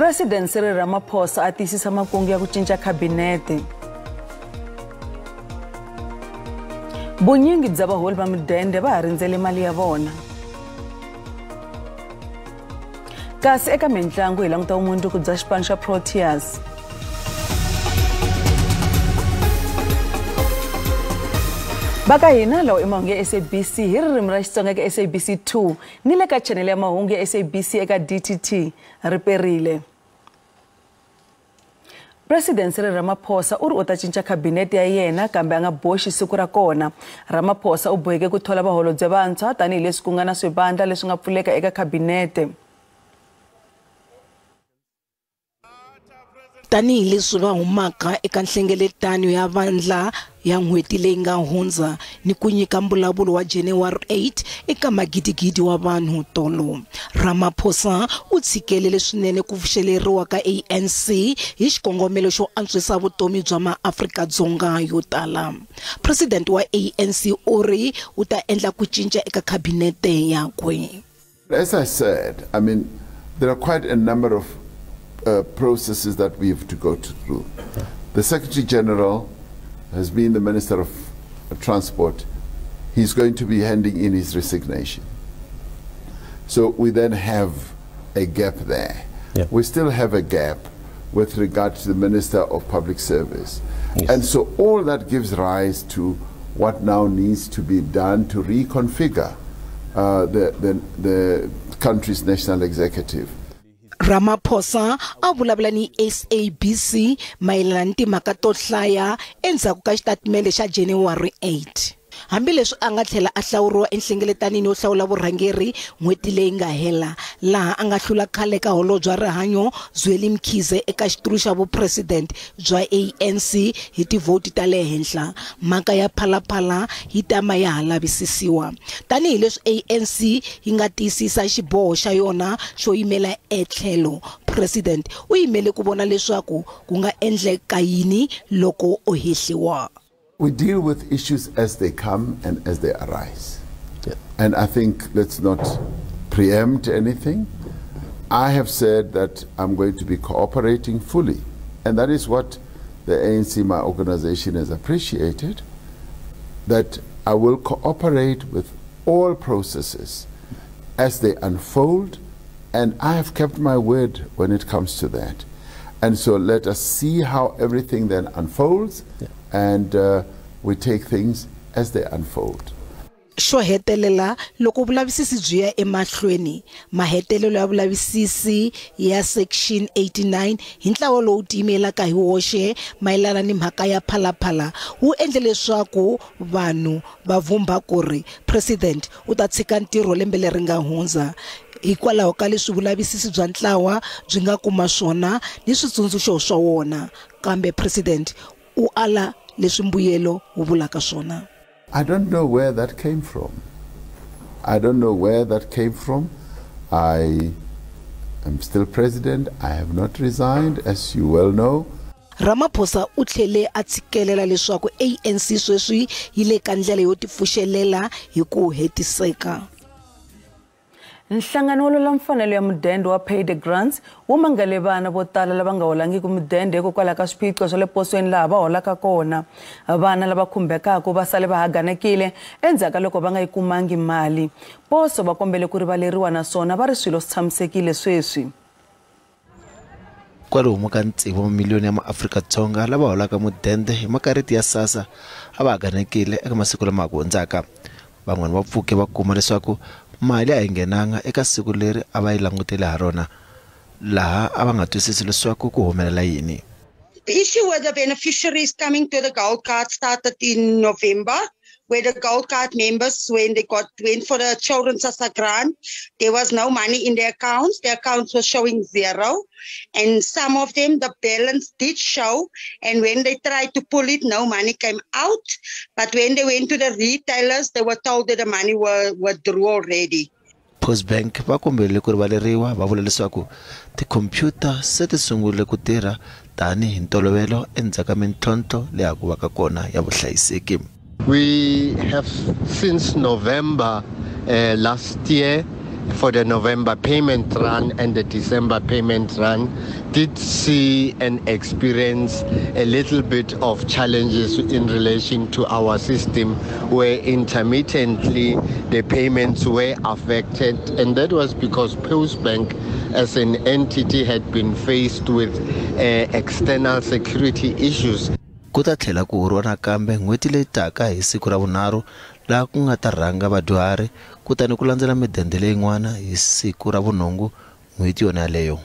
President Cyril Ramaphosa atisisa makungu ya ku cinca kabinete. Bunyingi bya baholi ba mudende va ha rindzele mali ya vona. Kasi eka mitlangu hi languta umunduku bya xipano xa Proteas. Baka hina lawa Mahungu ya SABC hi ririmi ra Xitsonga eka SABC 2 ni le ka channel ya Mahungu ya SABC eka DTT riperile. President Cyril Ramaphosa uri u ta cinca kabinete ya yena kambe anga boxi siku ra kona. Ramaphosa u boheke ku thola vaholobye vantshwa tanihi leswi ku nga na swivandla leswi nga pfuleka eka kabinete. Tanihi leswi va humaka eka nhlengeletano ya vandla ya n'hweti leyi nga hundza ni ku nyika mbulavulo wa January 8 eka magidigidi wa vanhu tolo. Ramaphosa u tshikelele swinene ku pfuxeleriwa ka ANC hi xikongomelo xo antswisa vutomi bya maAfrika-Dzonga yo tala. President wa ANC uri u ta endla ku cinca eka kabinete yakwe. As I said, I mean, there are quite a number of processes that we have to go through. The Secretary General has been the Minister of Transport. He's going to be handing in his resignation. So we then have a gap there. Yeah. We still have a gap with regard to the Minister of Public Service. Yes. And so all that gives rise to what now needs to be done to reconfigure the country's national executive. Ramaphosa a vulavula ni SABC mayelana timhaka to hlaya endzhaku ka xitatimende xa January 8. Hambileswi a nga tlhela a hlawuriwa enhlengeletanini yo hlawula vurhangeri n'hweti leyi nga hela laha a nga hlula khale ka holobye wa rihanyo Zweli Mkhize eka xitulu xa vupresident bya ANC hi tivhoti ta le henhla. Mhaka ya phalaphala yi tama ya ha lavisisiwa tanihi leswi ANC yi nga tiyisisa xiboho xa yona xo yimela etlhelo. President u yimele ku vona leswaku ku nga endleka yini loko o hehliwa. We deal with issues as they come and as they arise. Yeah. And I think let's not preempt anything. I have said that I'm going to be cooperating fully. And that is what the ANC, my organization, has appreciated, that I will cooperate with all processes as they unfold. And I have kept my word when it comes to that. And so let us see how everything then unfolds. Yeah. And we take things as they unfold. Xo hetelela loko vulavisisi byi ya emahlweni mahetelelo ya vulavisisi ya section 89 hi ntlawa lowu tiyimelaka hi woxe mayelana ni mhaka ya phalaphala wu endle leswaku vanhu va vumba ku ri president u ta tshika ntirho lembe leri nga hundza hikwalaho ka leswi vulavisisi bya ntlawa byi nga kuma swona ni switsundzuxo swa wona kambe president u ala leswi mbuyelo wu vulaka swona. I don't know where that came from. I don't know where that came from. I am still president. I have not resigned, as you well know. Ramaphosa u tlhele a tshikelela leswaku ANC sweswi yi le ka ndlela yo tipfuxelela hi ku hetiseka. Nhlangano wo lwela mfanelo ya mudende wa paid grants wu mangale vana vo tala lava nga holangiki mudende hikokwalaho ka swiphiqo swa le posweni laha va holaka kona. Vana lava khumbekaka va sale va haganekile endzhaku loko va nga yi kumangi mali. Poso va kombele ku rivaleriwa naswona va ri swilo swi tshamisekile sweswi. Kwalomu ka ntsevu miliyoni ya maAfrika-Dzonga lava holaka mudende hi makariti ya SASSA a va haganekile eka masiku lama hundzaka. Van'wana va pfuke va kuma leswaku mali a yi nghenanga eka siku leri a va yi langutele ha rona laha a va nga twisisi leswaku ku humelela yini. The issue with the beneficiaries coming to the gold card started in November, where the gold card members, when they went for the children's SASSA grant, there was no money in their accounts. Their accounts were showing zero. And some of them, the balance did show. And when they tried to pull it, no money came out. But when they went to the retailers, they were told that the money were withdrew already. Postbank va kombele ku rivaleriwa va vula leswaku tikhompyuta se ti sungule ku tirha tanihi ntolovelo endzhaku ka mintlhontlho leyi ku va ka kona ya vuhlayiseki. We have since November last year for the November payment run and the December payment run did see and experience a little bit of challenges in relation to our system, where intermittently the payments were affected, and that was because Postbank as an entity had been faced with external security issues. Ku ta tlhela ku huriwa nakambe n'hweti leyi taka hi siku ra vunharhu laha ku nga ta rhanga vadyuhari kutani ku landzela midende leyin'wana hi siku ra vunhungu n'hweti yona yaleyo.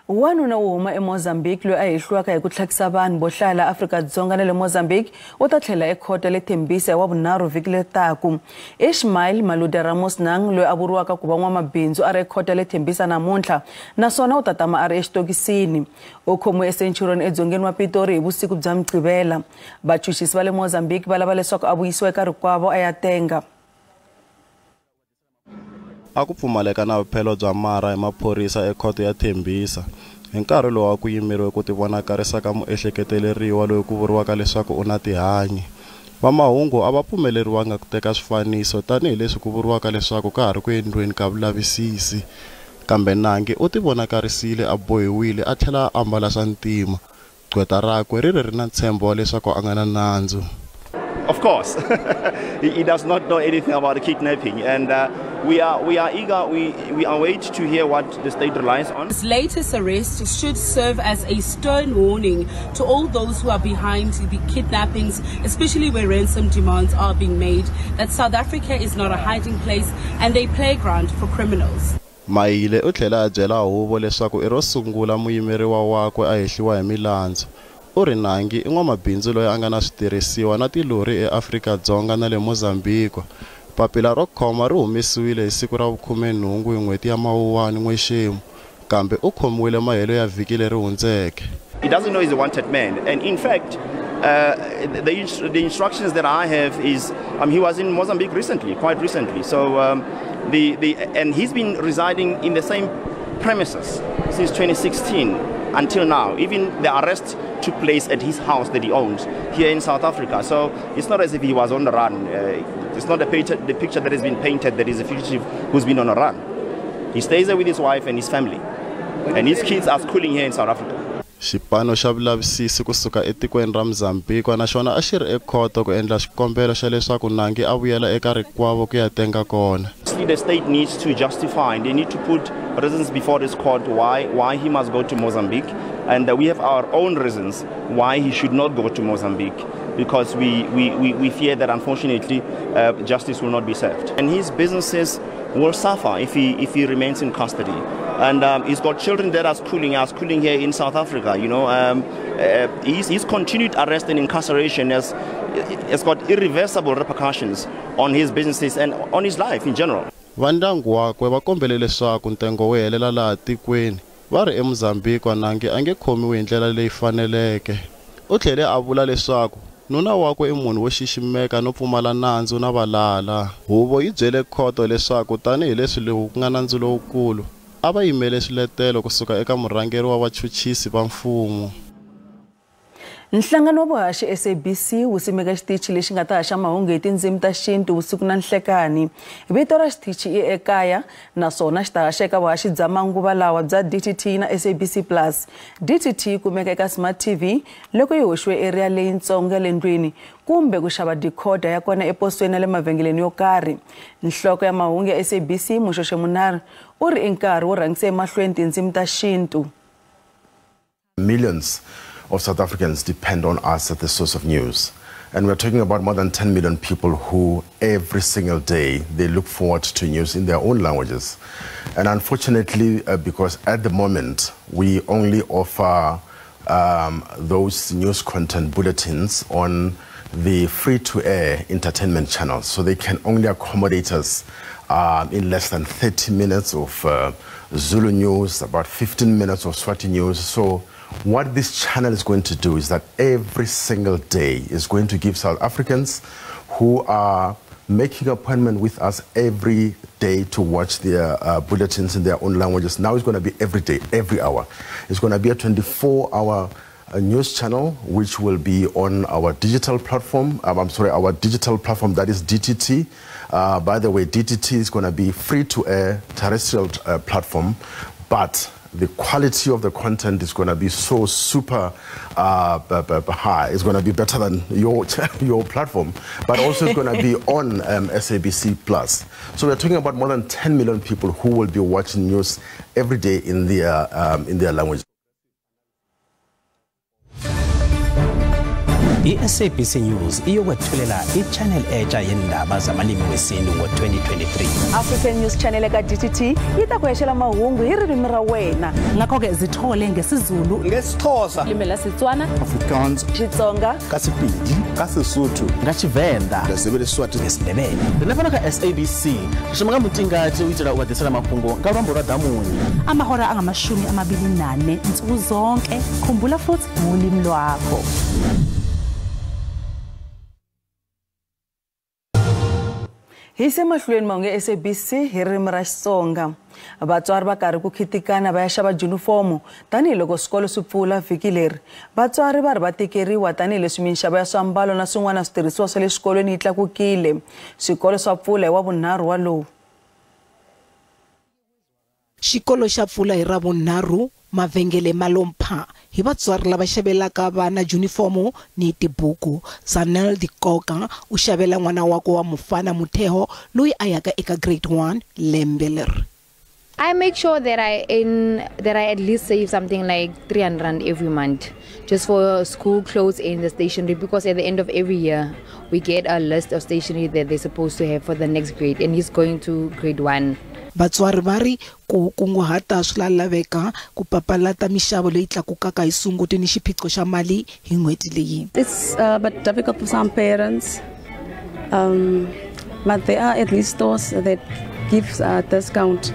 Wanuna wo huma eMozambique loyi a hehliwaka hi ku tlhakisa vanhu vo hlaya Afrika-Dzonga na le Mozambique u ta tlhela ekhoto le Tembisa hi wavunharhu vhiki letaku. Ismail Maluda Ramos Nang loyi a vuriwaka ku va n'wamabindzu a ri ekhoto le Tembisa namuntlha naswona u ta tama a ri exitokisini. U khomiwe eCenturion edzongeni wa Pitori hi vusiku bya Mgqivela. Vachuchisi va le Mozambique va lava leswaku a vuyisiwa eka rikwavo a ya tenga. Aku pfumaleka na vuphelo bya mara hi maphorisa ekhoto ya Tembisa hi nkarhi lowu a ku yimeriwe ku tivonakarisa ka muehleketeleriwa loyi ku vuriwaka leswaku u na tihanyi. Va Mahungu a va pfumeleriwanga ku teka swifaniso tanihileswi ku vuriwaka leswaku ka ha ri ku endliweni ka vulavisisi, kambe Nangi u tivonakarisile a bohiwile a tlhela a ambala swa ntima. Gqweta rakwe ri ri na ntshembo wa leswaku a nga na nandzu. Of course, he does not know anything about the kidnapping, and we are eager. We await to hear what the state relies on. His latest arrest should serve as a stern warning to all those who are behind the kidnappings, especially where ransom demands are being made, that South Africa is not a hiding place and a playground for criminals. Maile u tlhela a byela huvo leswaku i ro sungula muyimeriwa wakwe a hehliwa hi milandzu. U ri Nangi i n'wamabindzu loyi a nga na switirhisiwa na tilori eAfrika-Dzonga na le Mozambique. Papila ro khoma ri humesiwile hi siku ra 18 hi n'hweti ya Mawuwani N'wexemu, kambe u khomiwile mahelo ya vhiki leri hundzeke. He doesn't know he's a wanted man, and in fact, the instructions that I have is he was in Mozambique recently, quite recently. So and he's been residing in the same premises since 2016 until now. Even the arrest took place at his house that he owns here in South Africa. So it's not as if he was on the run. It's not the picture that has been painted that is a fugitive who's been on a run. He stays there with his wife and his family, and his kids are schooling here in South Africa. Xipano xa vulavisisi kusuka etikweni ra Mozambique na xona a xi ri ekhoto ku endla xikombelo xa leswaku Nangi a vuyela eka rikwavo ku ya tenga kona. The state needs to justify, they need to put reasons before this court why he must go to Mozambique, and we have our own reasons why he should not go to Mozambique, because we fear that unfortunately justice will not be served, and his businesses will suffer if he remains in custody. And he's got children that are schooling here in South Africa. You know, his continued arrest and incarceration has got irreversible repercussions on his businesses and on his life in general. Vandyangu wakwe va kombele leswaku ntengo wo helela laha tikweni va ri eMozambique Nangi a nge khomiwi hi ndlela leyi faneleke. U tlhele a vula leswaku nuna wakwe i munhu wo xiximeka no pfumala nandzu na valala. Huvo yi byele khoto leswaku tanihileswi lowu ku nga nandzu lowukulu a va yimele swiletelo kusuka eka murhangeri wa vachuchisi va mfumo. Nhlangano wa vuhaxi SABC wu simeka xitichi lexi nga ta haxa mahungu hi tindzimi ta xintu vusiku na nhlekani. Vito ra xitichi i ekaya naswona xi ta haxa eka vuhaxi bya manguva lawa bya DTT na SABC Plus. DTT yi kumeka eka Smart TV loko yi hoxiwe area leyintsongo ya le ndlwini kumbe ku xava decoder ya kona eposweni na le mavhengeleni yo karhi. Nhloko ya mahungu ya SABC Muxoxe Munari u ri i nkarhi wo rhangisa emahlweni tindzimi ta xintu. Millions of South Africans depend on us as the source of news. And we're talking about more than 10 million people who every single day, they look forward to news in their own languages. And unfortunately, because at the moment, we only offer those news content bulletins on the free-to-air entertainment channels. So they can only accommodate us in less than 30 minutes of Zulu news, about 15 minutes of Swati news. So what this channel is going to do is that every single day is going to give South Africans who are making an appointment with us every day to watch their bulletins in their own languages. Now it's going to be every day, every hour. It's going to be a 24-hour news channel, which will be on our digital platform. Our digital platform, that is DTT. By the way, DTT is going to be free-to-air terrestrial platform, but the quality of the content is going to be so super high. It's going to be better than your platform, but also it's going to be on SABC Plus. So we're talking about more than 10 million people who will be watching news every day in their language. I-SABC News iyokwethulela i-channel entsha yendaba zabalimi wesintu ngo-2023. African News Channel eka DTT itakuheshela mahungu hi ririmi ra wena. Ngakho-ke zithole ngesiZulu, ngesixhosa, limi la Xitswana, Afrikaans, Xitsonga, kaSepedi, kaSesotho, ngaTshivenda, ngesiswati, ngesindebele. Lefana ka SABC shimaka mutingati u itela u wadisela mafhungo nga lwambo lwa damuni. amahora angama-24 nsuku zonke. Khumbula futhi ngolimi lwakho. Hi se mahlweni mangu ya SABC hi ririmi ra Xitsonga. Vatswari va karhi ku khitikana va ya xava junifomo tanihiloko swikolo swi pfula vhiki leri. Vatswari va ri va tekeriwa tanihileswi minxavo ya swambalo na swin'wana switirhisiwa swa le xikolweni yi tlakukile. Swikolo swa pfula hi wa vunharhu walowu. Xikolo xa pfula hi ra vunharhu, mavhengele malompha hi vatswari lava xavelaka vana junifomo ni tibuku. Zanel Dikoka u xavela n'wana wako wa mufana Mutheho loyi a yaka eka grade 1 lembe leri. I make sure that I at least save something like 300 rand every month just for school clothes and the stationery, because at the end of every year we get a list of stationery that they're supposed to have for the next grade, and he's going to grade 1. Vatswari vari ku kunguhata swi laveka ku papalata mixavo leyi tlakukaka hi sunguti ni xiphiqo xa mali hi n'hweti leyi. It's but difficult for some parents, but there are at least stores that give a discount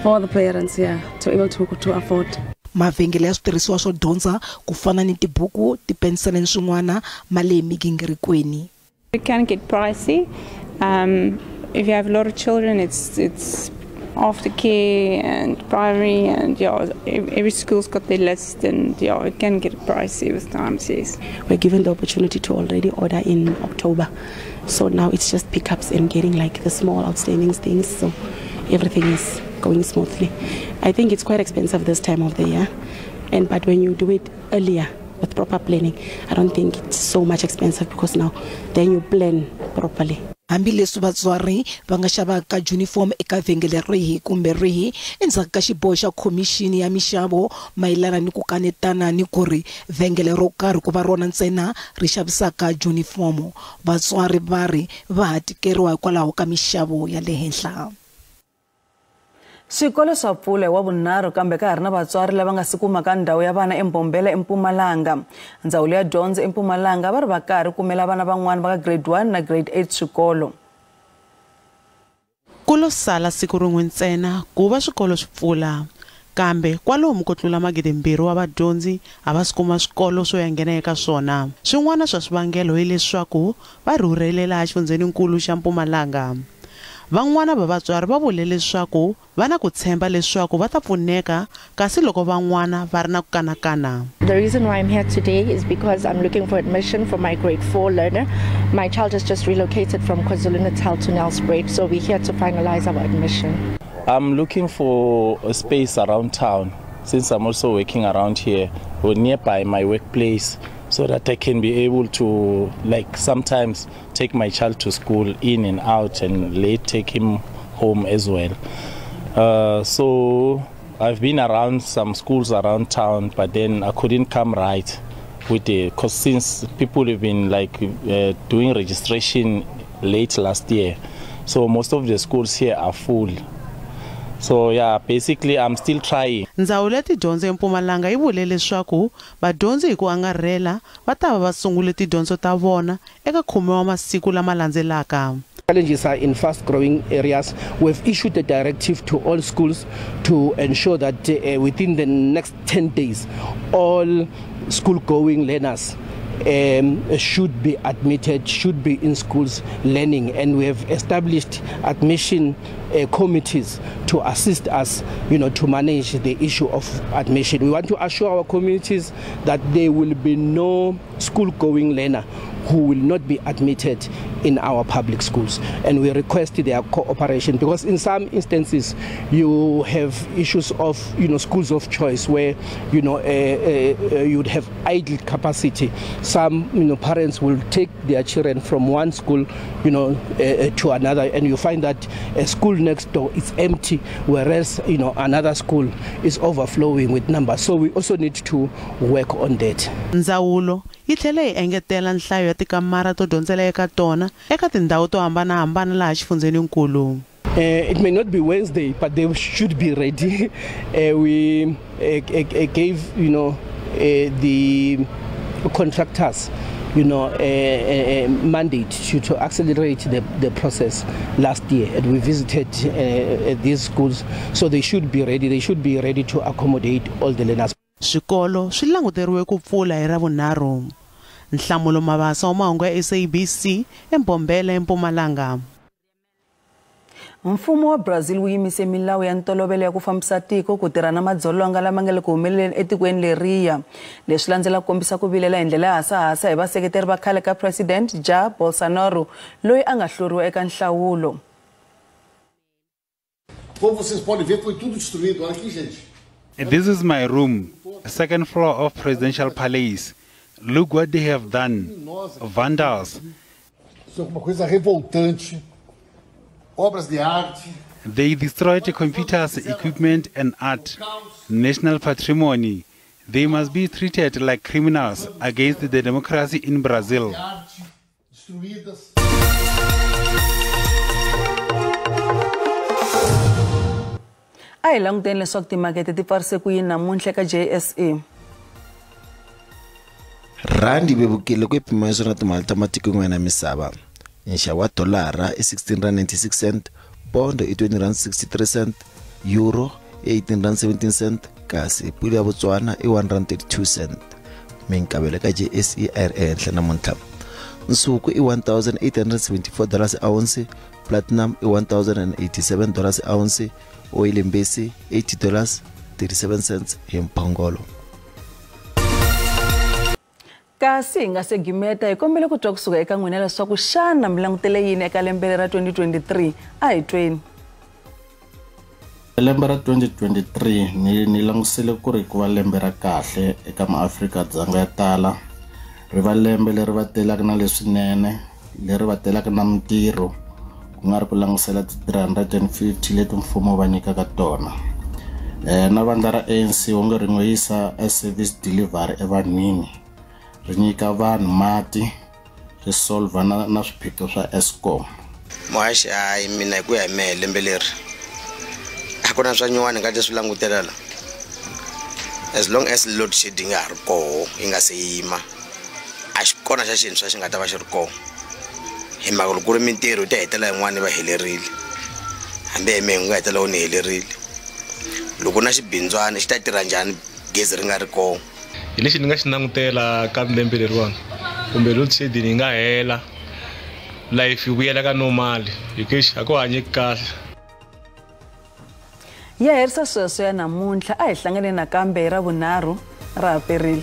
for the parents to able to afford. Mavhengele ya switirhisiwa swo dyondza ku fana ni tibuku, tipensele ni swin'wana mali hi migingirikweni. It can get pricey. If you have a lot of children, it's aftercare and primary, and every school's got their list, and it can get pricey with times. Yes, we're given the opportunity to already order in October, so now it's just pickups and getting like the small outstanding things, so everything is going smoothly. I think it's quite expensive this time of the year, but when you do it earlier with proper planning, I don't think it's so much expensive, because now then you plan properly. Hambileswi vatswari va nga xavaka juniform eka vhengele rihi kumbe rihi endzhaku ka xiboho xa khomixini ya mixavo mayelana ni ku kanetana ni ku ri vhengele ro karhi ku va rona ntsena ri xavisaka junifomo. Vatswari va ri va ha tikeriwa hikwalaho ka mixavo ya le henhla. Swikolo swa pfula hi wa vunharhu kambe ka ha ri na vatswari lava nga si kumaka ndhawu ya vana eMbombela eMpumalanga. Ndzawulo ya dyondzo eMpumalanga va ri va karhi kumela vana van'wana va ka grade 1 na grade 8 swikolo. Ku lo sala siku rin'we ntsena ku va swikolo swi pfula, kambe kwalomu ko tlula 2,000 wa vadyondzi a va swi kuma swikolo swo ya nghena eka swona. Swin'wana swa swivangelo hi leswaku va rhurhelela exifundzeninkulu xa Mpumalanga. Van'wana va vatswari va vule leswaku va na ku tshemba leswaku va ta pfuneka, kasi loko van'wana va ri na ku kanakana. The reason why I'm here today is because I'm looking for admission for my grade 4 learner. My child has just relocated from KwaZulu-Natal to Nelspruit, so we're here to finalize our admission. I'm looking for a space around town, since I'm also working around here or nearby my workplace, so that I can be able to, like, sometimes take my child to school in and out, and late take him home as well. So I've been around some schools around town, but then I couldn't come right with it, because since people have been doing registration late last year, so most of the schools here are full. So basically I'm still trying. Ndzawulo ya tidyondzo eMpumalanga yi vule leswaku vadyondzi hi ku angarhela va ta va va sungule tidyondzo ta vona eka 10 wa masiku lama landzelaka. Challenges are in fast-growing areas. We've issued a directive to all schools to ensure that within the next 10 days, all school-going learners should be admitted, should be in schools learning, and we have established admission committees to assist us, to manage the issue of admission. We want to assure our communities that there will be no school-going learner who will not be admitted in our public schools, and we request their cooperation, because in some instances you have issues of schools of choice where you'd have idle capacity. Some parents will take their children from one school to another, and you find that a school next door is empty, whereas another school is overflowing with numbers. So we also need to work on that. Ndzawulo yi tlhela yi engetela nhlayo ya tikamara to dyondzela eka tona eka tindhawu to hambanahambana laha xifundzeninkulu. It may not be Wednesday, but they should be ready. We gave the contractors a mandate to accelerate the process last year, and we visited these schools, so they should be ready. They should be ready to accommodate all the learners. Swikolo swi languteriwe ku pfula hi Ravunharhu. Nhlamulo Mabasa wa mahungu ya SABC eMbombela eMpumalanga. Mfumo wa Brazil wu yimise milawu ya ntolovelo ya ku fambisa tiko ku tirha na madzolonga lama nga le ku humeleleni etikweni leriya. Leswi landzela ku kombisa ku vilela hi ndlela ya hasahasa hi vaseketeri va khale ka President Jair Bolsonaro loyi a nga hluriwa eka nhlawulo. Como vocês podem ver, foi tudo destruído. Olha aqui, gente. This is my room, second floor of Presidential Palace. Look what they have done. Vandals. Isso é uma coisa revoltante. Obras de arte. They destroyed computers, equipment and art. National patrimony. They must be treated like criminals against the democracy in Brazil. Ai languteni leswaku timakete ti pfarise ku yini namuntlha ka JSE. Randi vevukile ku pimanyiswa na timali ta matiko yan'wana ya misava. Nxavo wa dolara i 16.96 cent, pondo i 20.63 cent, euro i 18.17 cent, kasi pula ya Botswana i 1.32 cent. Minkavelo ka JSE iri ehenhla namuntlha. Nsuku i $1,874 a ounce, platinum i $1,087 a ounce, oil and base $80.37 hi mphongolo. Kasi nga segimeta hi kombela ku twa kusuka eka n'wina leswaku xana mi langutele yini eka lembe ra 2023 a hi tweni. Lembe ra 2023 ni langusile ku ri ku va lembe ra kahle eka maAfrika-Dzonga ya tala, ri va lembe leri va telaka na leswinene, leri va telaka na mintirho, ku nga ri ku langusela ti-350 leti mfumo va nyikaka tona. Na vandla ra ANC wu nga rin'wisa service delivery evanhwini, ri nyika vanhu mati, ri solva na swiphiqo swa Eskom. Mohashi hayi mina hi ku ya hi mehe lembe leri a ku na swa nyuwani nga leswi langutela la, as long as load shedding ha ri koho yi nga se yima a xi kona xa xintshwa xi nga ta va xi ri koho. Hi mhaka loko ku ri mintirho ta hetela yin'wana va helerile, hambi hi mehe nga hetela wu ni helerile. Loko na xibindzwana xi ta tirha njhani gezi ri nga ri koho. Hi lexi ni nga xi langutela ka lembe leriwani, kumbe load shedding yi nga hela, life yi vuyela ka normal, hikuva a ku hanyeki kahle. Ya herisa sweswo ya namuntlha a hi hlangane nakambe hi Ravunharhu ra ha perile.